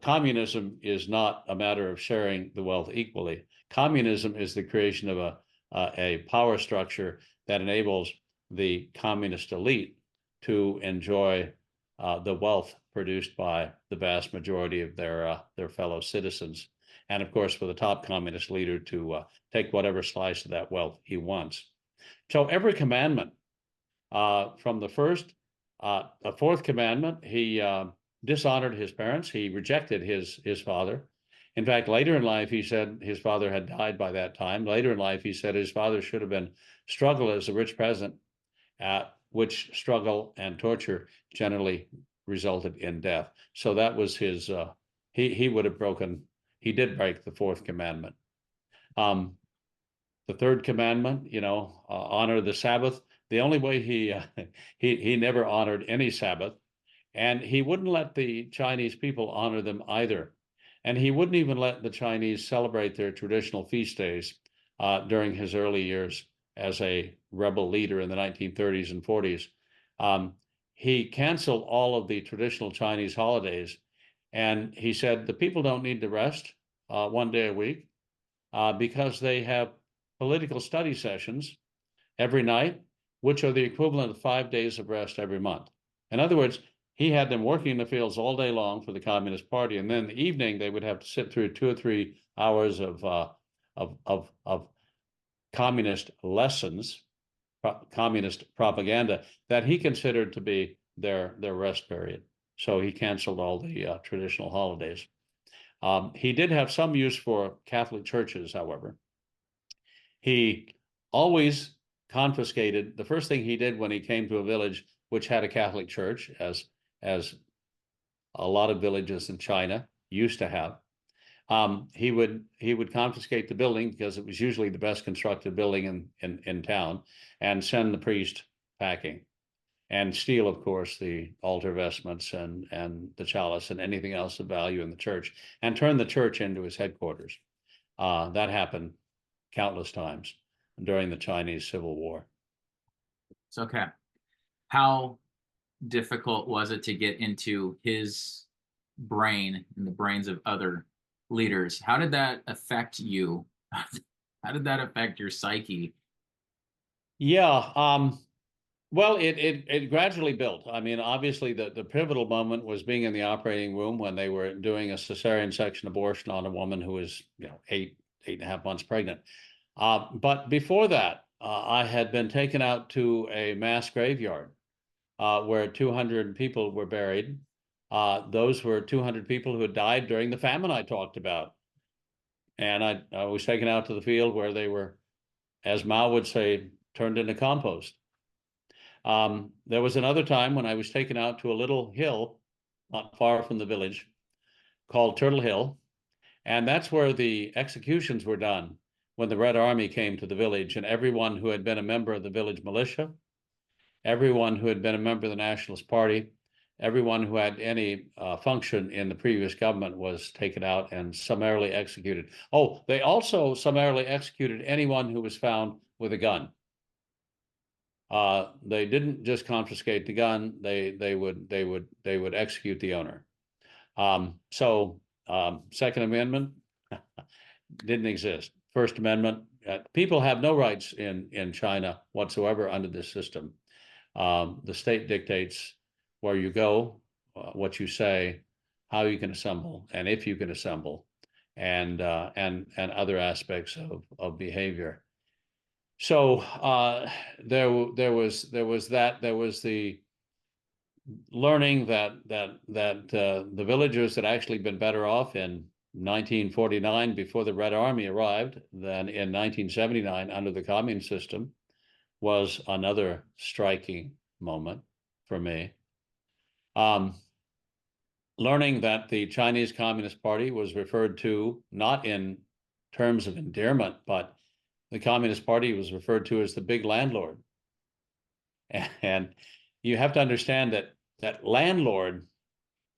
communism is not a matter of sharing the wealth equally. Communism is the creation of a power structure that enables the communist elite to enjoy the wealth produced by the vast majority of their fellow citizens. And of course, for the top communist leader to take whatever slice of that wealth he wants. So every commandment, from the first, the 4th commandment, he dishonored his parents. He rejected his father. In fact, later in life, he said his father had died by that time. Later in life, he said his father should have been struggled as a rich peasant, which struggle and torture generally resulted in death. So that was his, he would have he did break the 4th commandment. The 3rd commandment, honor the Sabbath. The only way he never honored any Sabbath, and he wouldn't let the Chinese people honor them either. And he wouldn't even let the Chinese celebrate their traditional feast days during his early years as a rebel leader in the 1930s and 40s. He canceled all of the traditional Chinese holidays, and he said the people don't need to rest 1 day a week because they have political study sessions every night, which are the equivalent of 5 days of rest every month. In other words, he had them working in the fields all day long for the Communist Party, and then in the evening they would have to sit through 2 or 3 hours of communist lessons, communist propaganda that he considered to be their rest period. So he canceled all the traditional holidays. He did have some use for Catholic churches, however. He always confiscated. The first thing he did when he came to a village which had a Catholic church, as a lot of villages in China used to have, he would confiscate the building, because it was usually the best constructed building in town, and send the priest packing, and steal, of course, the altar vestments and the chalice and anything else of value in the church, and turn the church into his headquarters. That happened countless times during the Chinese Civil War.
It's okay. How difficult was it to get into his brain and the brains of other leaders? How did that affect you? How did that affect your psyche?
Yeah. Well, it gradually built. I mean, obviously, the pivotal moment was being in the operating room when they were doing a cesarean section abortion on a woman who was, 8.5 months pregnant. But before that, I had been taken out to a mass graveyard where 200 people were buried. Those were 200 people who had died during the famine I talked about. And I was taken out to the field where they were, as Mao would say, turned into compost. There was another time when I was taken out to a little hill not far from the village called Turtle Hill. And that's where the executions were done when the Red Army came to the village. And everyone who had been a member of the village militia, everyone who had been a member of the Nationalist Party, everyone who had any function in the previous government was taken out and summarily executed. Oh, they also summarily executed anyone who was found with a gun. They didn't just confiscate the gun; they would execute the owner. Second Amendment didn't exist. First Amendment, people have no rights in China whatsoever under this system. The state dictates where you go, what you say, how you can assemble, and if you can assemble, and other aspects of behavior. So there was that. There was the learning that the villagers had actually been better off in 1949 before the Red Army arrived than in 1979 under the communist system was another striking moment for me. Learning that the Chinese Communist Party was referred to not in terms of endearment, but the Communist Party was referred to as the big landlord. And you have to understand that landlord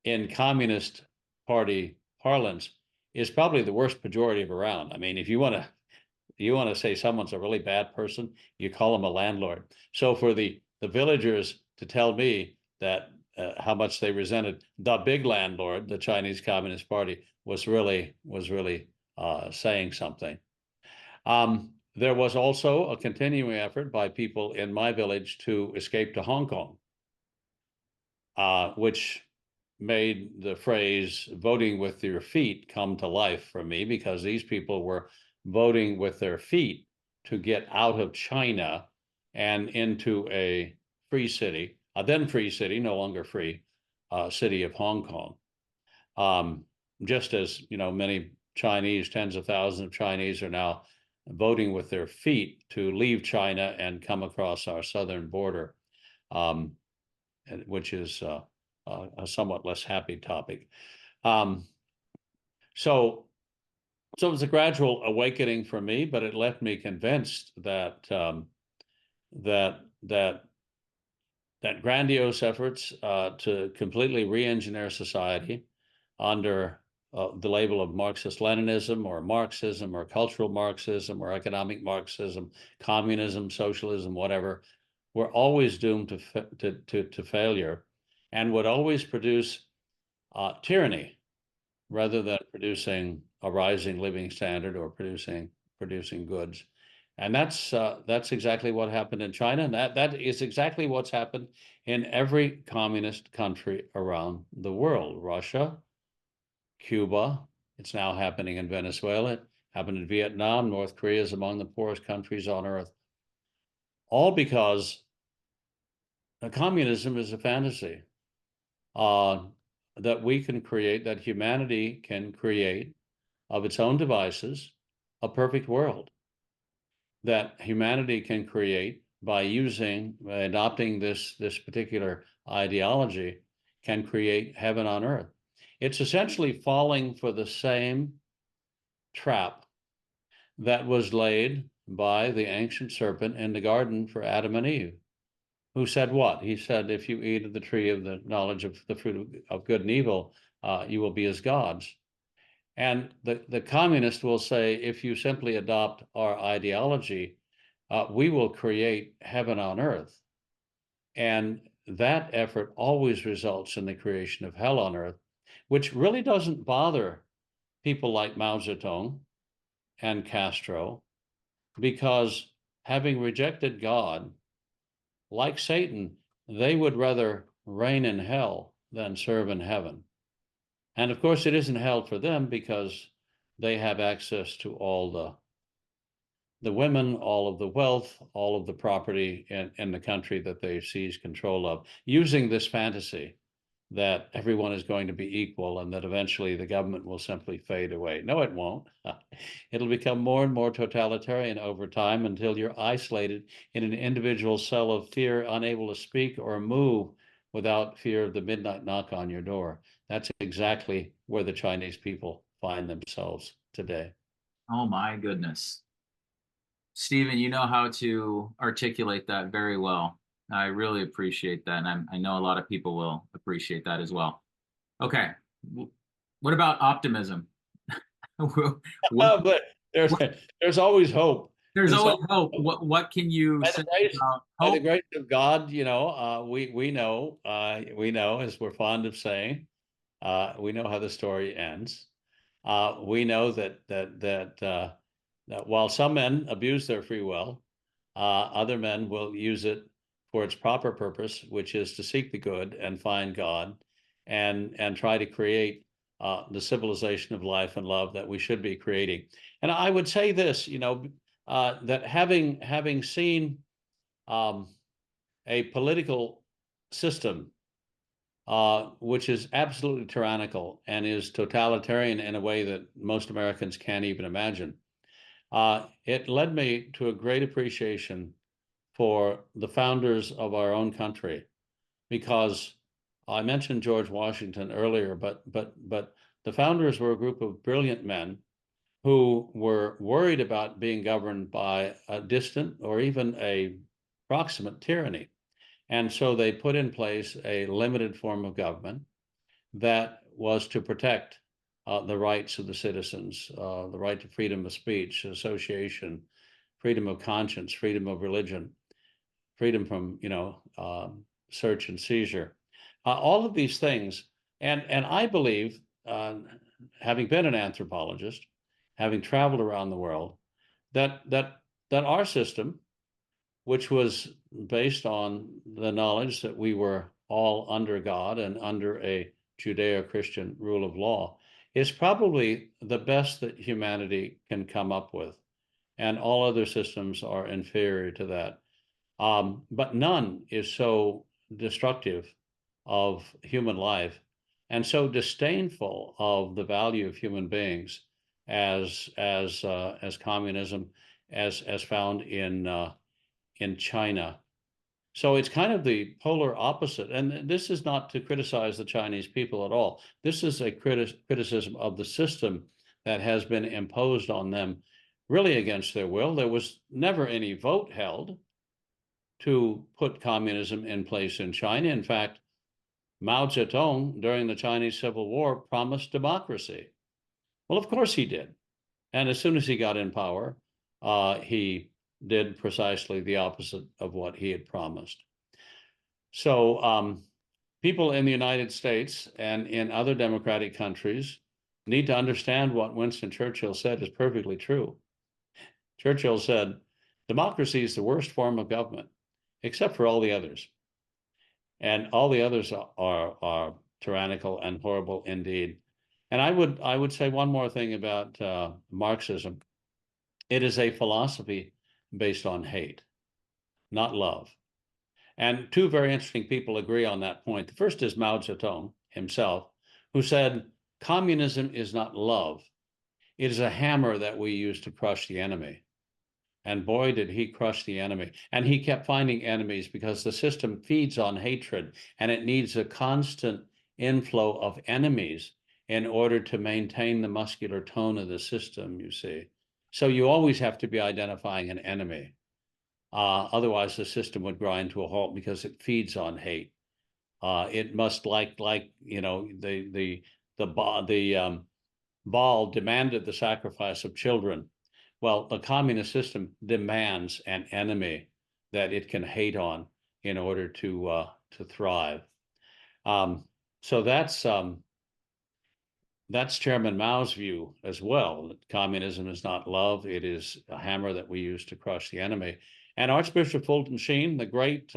in Communist Party parlance is probably the worst pejorative around. I mean, if you want to say someone's a really bad person, you call them a landlord. So for the villagers to tell me that how much they resented the big landlord, the Chinese Communist Party, was really saying something. There was also a continuing effort by people in my village to escape to Hong Kong, which made the phrase voting with your feet come to life for me, because these people were voting with their feet to get out of China and into a free city, a then free city, no longer free, city of Hong Kong. Just as, many Chinese, tens of thousands of Chinese are now voting with their feet to leave China and come across our southern border, which is a somewhat less happy topic. So it was a gradual awakening for me, but it left me convinced that that grandiose efforts to completely re-engineer society under the label of Marxist-Leninism or Marxism or cultural Marxism or economic Marxism, communism, socialism, whatever, were always doomed to failure, and would always produce tyranny rather than producing a rising living standard or producing goods. And that's exactly what happened in China, and that is exactly what's happened in every communist country around the world. Russia, Cuba, it's now happening in Venezuela, it happened in Vietnam, North Korea is among the poorest countries on earth. All because communism is a fantasy that we can create, that humanity can create of its own devices, a perfect world that humanity can create by adopting this particular ideology, can create heaven on earth. It's essentially falling for the same trap that was laid by the ancient serpent in the garden for Adam and Eve, who said what? He said, if you eat of the tree of the knowledge of the fruit of good and evil, you will be as gods. And the communist will say, if you simply adopt our ideology, we will create heaven on earth. And that effort always results in the creation of hell on earth, which really doesn't bother people like Mao Zedong and Castro, because having rejected God, like Satan, they would rather reign in hell than serve in heaven. And of course, it isn't hell for them because they have access to all the women, all of the wealth, all of the property in the country that they seize control of, using this fantasy that everyone is going to be equal and that eventually the government will simply fade away. No, it won't. It'll become more and more totalitarian over time until you're isolated in an individual cell of fear, unable to speak or move without fear of the midnight knock on your door. That's exactly where the Chinese people find themselves today.
Oh my goodness. Stephen, you know how to articulate that very well. I really appreciate that. And I know a lot of people will appreciate that as well. Okay. What about optimism? What,
But there's
what,
there's always hope.
there's
There's
always
always
hope.
hope.
What can you
By
say
the grace,
about
by the
hope?
grace of God, we know, as we're fond of saying, we know how the story ends. We know that while some men abuse their free will, other men will use it for its proper purpose, which is to seek the good and find God, and try to create the civilization of life and love that we should be creating. And I would say this, that having seen um, a political system which is absolutely tyrannical and is totalitarian in a way that most Americans can't even imagine. It led me to a great appreciation for the founders of our own country, because I mentioned George Washington earlier, but the founders were a group of brilliant men who were worried about being governed by a distant or even a proximate tyranny. And so they put in place a limited form of government that was to protect the rights of the citizens, the right to freedom of speech, association, freedom of conscience, freedom of religion, freedom from, search and seizure, all of these things. And I believe, having been an anthropologist, having traveled around the world, that our system, which was based on the knowledge that we were all under God and under a Judeo-Christian rule of law, is probably the best that humanity can come up with. And all other systems are inferior to that. But none is so destructive of human life and so disdainful of the value of human beings as communism, as found in China. So it's kind of the polar opposite. And this is not to criticize the Chinese people at all. This is a criticism of the system that has been imposed on them really against their will. There was never any vote held to put communism in place in China. In fact, Mao Zedong, during the Chinese Civil War, promised democracy. Well, of course he did. And as soon as he got in power, he did precisely the opposite of what he had promised. So people in the United States and in other democratic countries need to understand what Winston Churchill said is perfectly true. Churchill said, democracy is the worst form of government, except for all the others. And all the others are tyrannical and horrible indeed. And I would say one more thing about Marxism. It is a philosophy based on hate, not love. And two very interesting people agree on that point. The first is Mao Zedong himself, who said, communism is not love. It is a hammer that we use to crush the enemy. And boy, did he crush the enemy. And he kept finding enemies because the system feeds on hatred and it needs a constant inflow of enemies in order to maintain the muscular tone of the system, you see. So you always have to be identifying an enemy. Otherwise, the system would grind to a halt because it feeds on hate. It must the Baal demanded the sacrifice of children. Well, the communist system demands an enemy that it can hate on in order to to thrive. So that's Chairman Mao's view as well. That communism is not love; it is a hammer that we use to crush the enemy. And Archbishop Fulton Sheen, the great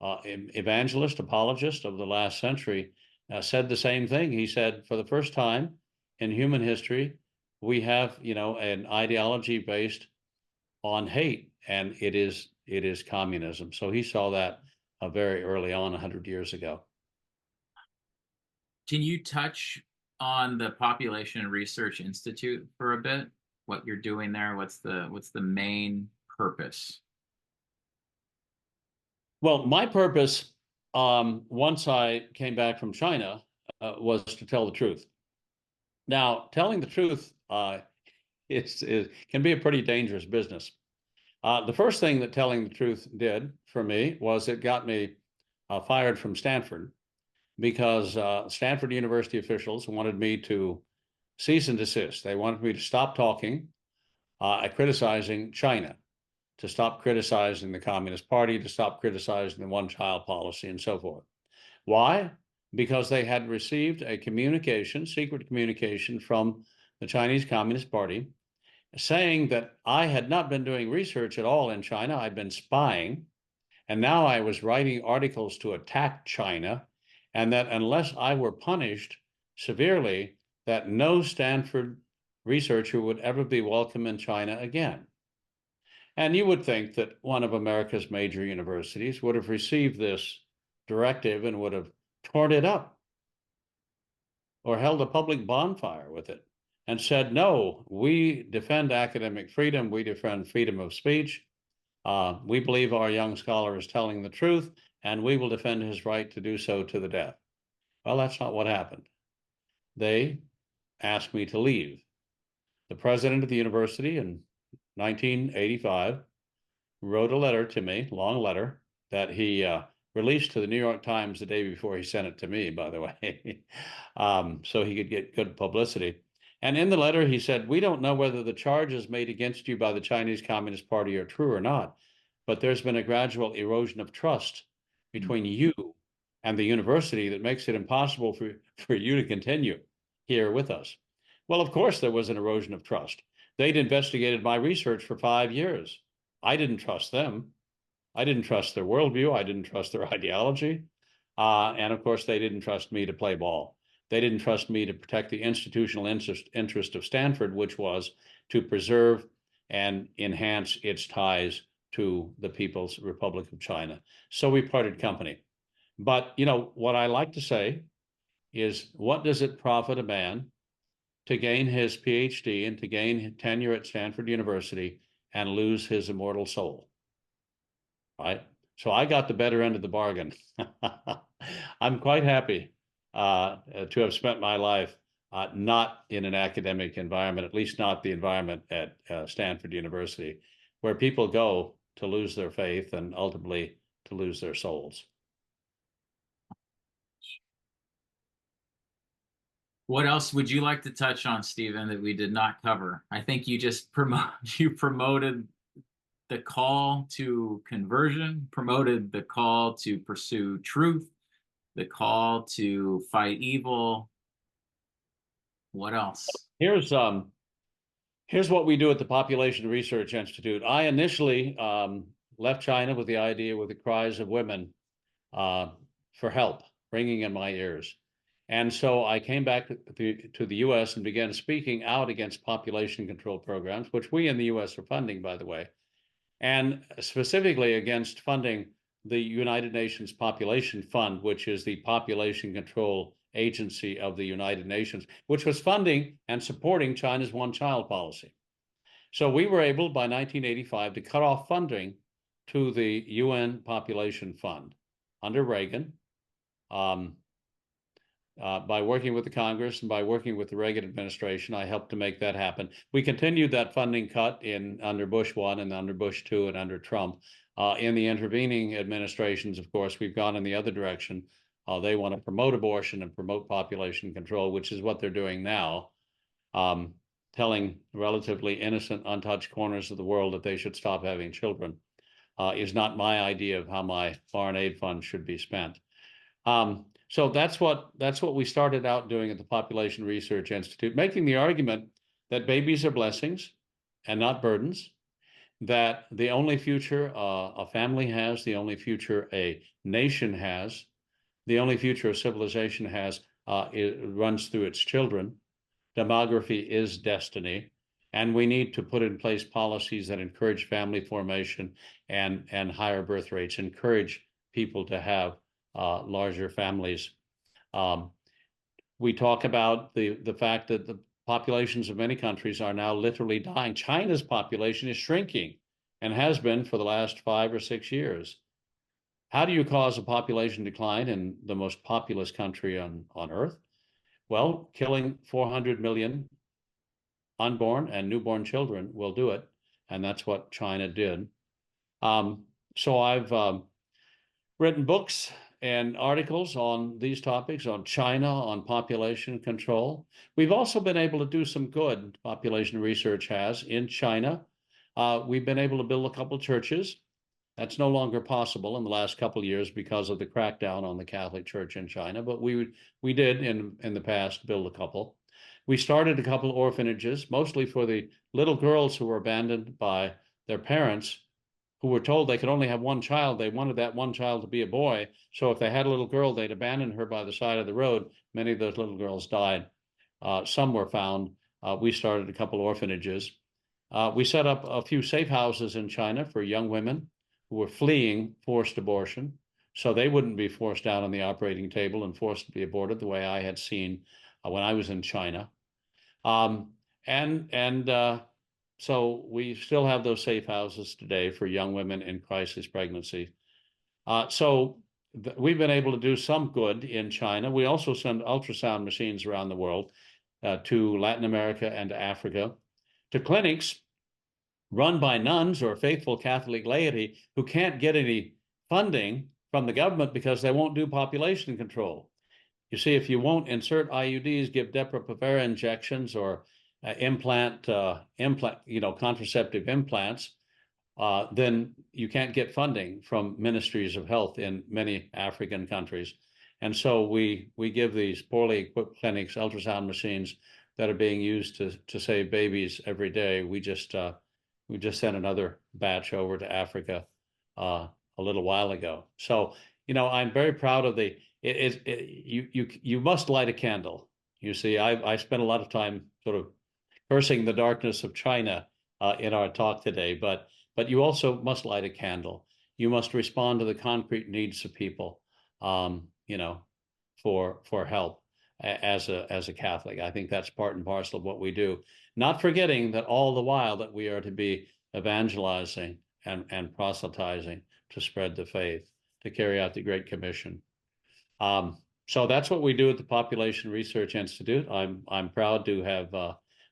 evangelist, apologist of the last century, said the same thing. He said, for the first time in human history, we have, an ideology based on hate, and it is communism. So he saw that very early on, 100 years ago.
Can you touch on the Population Research Institute for a bit? What you're doing there? What's the main purpose?
Well, my purpose, once I came back from China, was to tell the truth. Now, telling the truth can be a pretty dangerous business. The first thing that telling the truth did for me was it got me fired from Stanford, because Stanford University officials wanted me to cease and desist. They wanted me to stop talking, criticizing China, to stop criticizing the Communist Party, to stop criticizing the one-child policy, and so forth. Why? Because they had received a secret communication from the Chinese Communist Party saying that I had not been doing research at all in China. I'd been spying, and now I was writing articles to attack China, and that unless I were punished severely, that no Stanford researcher would ever be welcome in China again. And you would think that one of America's major universities would have received this directive and would have torn it up or held a public bonfire with it and said, no, we defend academic freedom, we defend freedom of speech, we believe our young scholar is telling the truth, and we will defend his right to do so to the death. Well, that's not what happened. They asked me to leave. The president of the university in 1985 wrote a letter to me, long letter, that he released to the New York Times the day before he sent it to me, by the way, so he could get good publicity. And in the letter, he said, we don't know whether the charges made against you by the Chinese Communist Party are true or not, but there's been a gradual erosion of trust between you and the university that makes it impossible for you to continue here with us. Well, of course, there was an erosion of trust. They'd investigated my research for 5 years. I didn't trust them. I didn't trust their worldview. I didn't trust their ideology. And of course, they didn't trust me to play ball. They didn't trust me to protect the institutional interest of Stanford, which was to preserve and enhance its ties to the People's Republic of China. So we parted company. But, what I like to say is, what does it profit a man to gain his PhD and to gain tenure at Stanford University and lose his immortal soul? Right? So I got the better end of the bargain. I'm quite happy to have spent my life not in an academic environment, at least not the environment at Stanford University, where people go to lose their faith and ultimately to lose their souls.
What else would you like to touch on, Stephen, that we did not cover? I think you just promoted the call to conversion, promoted the call to pursue truth, the call to fight evil. What else?
Here's what we do at the Population Research Institute. I initially left China with the idea, with the cries of women for help ringing in my ears. And so I came back to the US and began speaking out against population control programs, which we in the US are funding, by the way, and specifically against funding the United Nations Population Fund, which is the population control agency of the United Nations, which was funding and supporting China's one-child policy. So we were able, by 1985, to cut off funding to the UN Population Fund under Reagan, by working with the Congress and by working with the Reagan administration. I helped to make that happen. We continued that funding cut under Bush 1 and under Bush 2 and under Trump. In the intervening administrations, of course, we've gone in the other direction. They want to promote abortion and promote population control, which is what they're doing now, telling relatively innocent, untouched corners of the world that they should stop having children. is not my idea of how my foreign aid fund should be spent. So that's what we started out doing at the Population Research Institute, making the argument that babies are blessings and not burdens, that the only future a family has, the only future a nation has, the only future a civilization has, it runs through its children. Demography is destiny, and we need to put in place policies that encourage family formation and higher birth rates, encourage people to have larger families. We talk about the fact that the populations of many countries are now literally dying. China's population is shrinking and has been for the last 5 or 6 years. How do you cause a population decline in the most populous country on Earth? Well, killing 400 million unborn and newborn children will do it, and that's what China did. So I've written books and articles on these topics, on China, on population control. We've also been able to do some good, population research has, in China. We've been able to build a couple of churches. That's no longer possible in the last couple of years because of the crackdown on the Catholic Church in China, but we did in the past build a couple. We started a couple of orphanages, mostly for the little girls who were abandoned by their parents, who were told they could only have one child. They wanted that one child to be a boy. So if they had a little girl, they'd abandon her by the side of the road. Many of those little girls died. Some were found. We started a couple of orphanages. We set up a few safe houses in China for young women who were fleeing forced abortion, so they wouldn't be forced down on the operating table and forced to be aborted the way I had seen when I was in China. So we still have those safe houses today for young women in crisis pregnancy. We've been able to do some good in China. We also send ultrasound machines around the world to Latin America and Africa, to clinics run by nuns or faithful Catholic laity who can't get any funding from the government because they won't do population control. You see, if you won't insert IUDs, give Depo-Provera injections, or contraceptive implants, then you can't get funding from ministries of health in many African countries. And so we give these poorly equipped clinics ultrasound machines that are being used to save babies every day. We just sent another batch over to Africa a little while ago. So, I'm very proud of you must light a candle. You see, I spent a lot of time sort of cursing the darkness of China in our talk today, but you also must light a candle. You must respond to the concrete needs of people, for help as a Catholic. I think that's part and parcel of what we do. Not forgetting that all the while that we are to be evangelizing and proselytizing to spread the faith, to carry out the Great Commission. So that's what we do at the Population Research Institute. I'm proud to have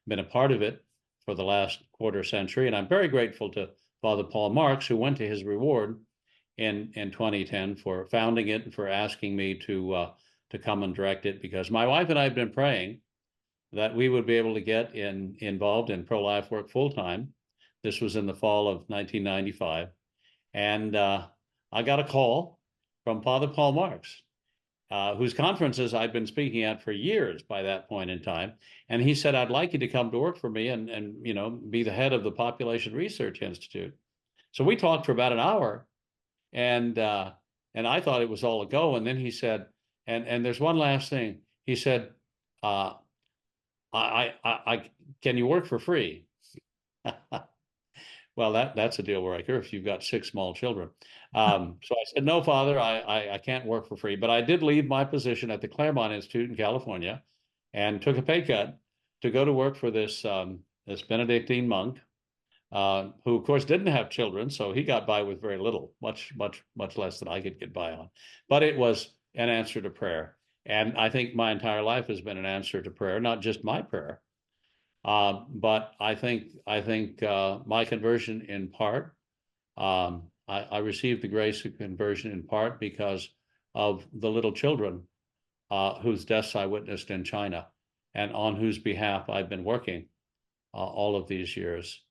been a part of it for the last quarter century, and I'm very grateful to Father Paul Marks, who went to his reward in 2010 for founding it and for asking me to come and direct it, because my wife and I have been praying that we would be able to get involved in pro-life work full-time. This was in the fall of 1995. And I got a call from Father Paul Marks, whose conferences I'd been speaking at for years by that point in time. And he said, I'd like you to come to work for me and be the head of the Population Research Institute. So we talked for about an hour, and I thought it was all a go. And then he said, and there's one last thing. He said, can you work for free? Well, that's a deal breaker if you've got 6 small children. So I said, no, Father, I can't work for free. But I did leave my position at the Claremont Institute in California and took a pay cut to go to work for this Benedictine monk, who, of course, didn't have children. So he got by with very little, much less than I could get by on. But it was an answer to prayer. And I think my entire life has been an answer to prayer, not just my prayer. But I think my conversion in part, I received the grace of conversion in part because of the little children whose deaths I witnessed in China and on whose behalf I've been working all of these years.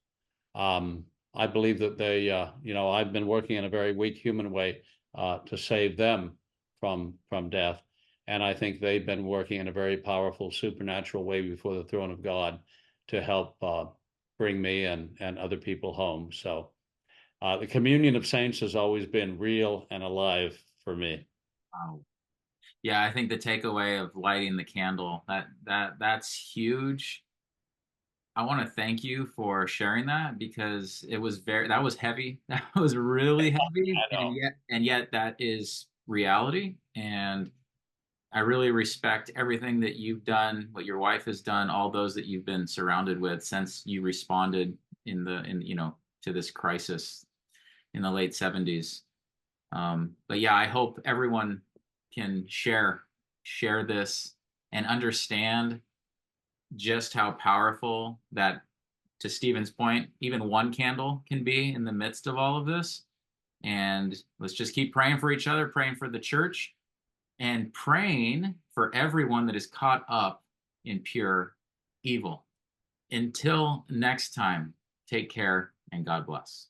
I believe that they, I've been working in a very weak human way to save them from death, and I think they've been working in a very powerful supernatural way before the throne of God to help bring me and other people home. So the communion of saints has always been real and alive for me.
Wow. Yeah, I think the takeaway of lighting the candle, that's huge. I want to thank you for sharing that because that was heavy. That was really heavy,
I know.
and yet that is reality. And I really respect everything that you've done, what your wife has done, all those that you've been surrounded with since you responded to this crisis in the late 70s. But yeah, I hope everyone can share this and understand just how powerful that, to Stephen's point, even one candle can be in the midst of all of this. And let's just keep praying for each other, praying for the church, and praying for everyone that is caught up in pure evil. Until next time, take care and God bless.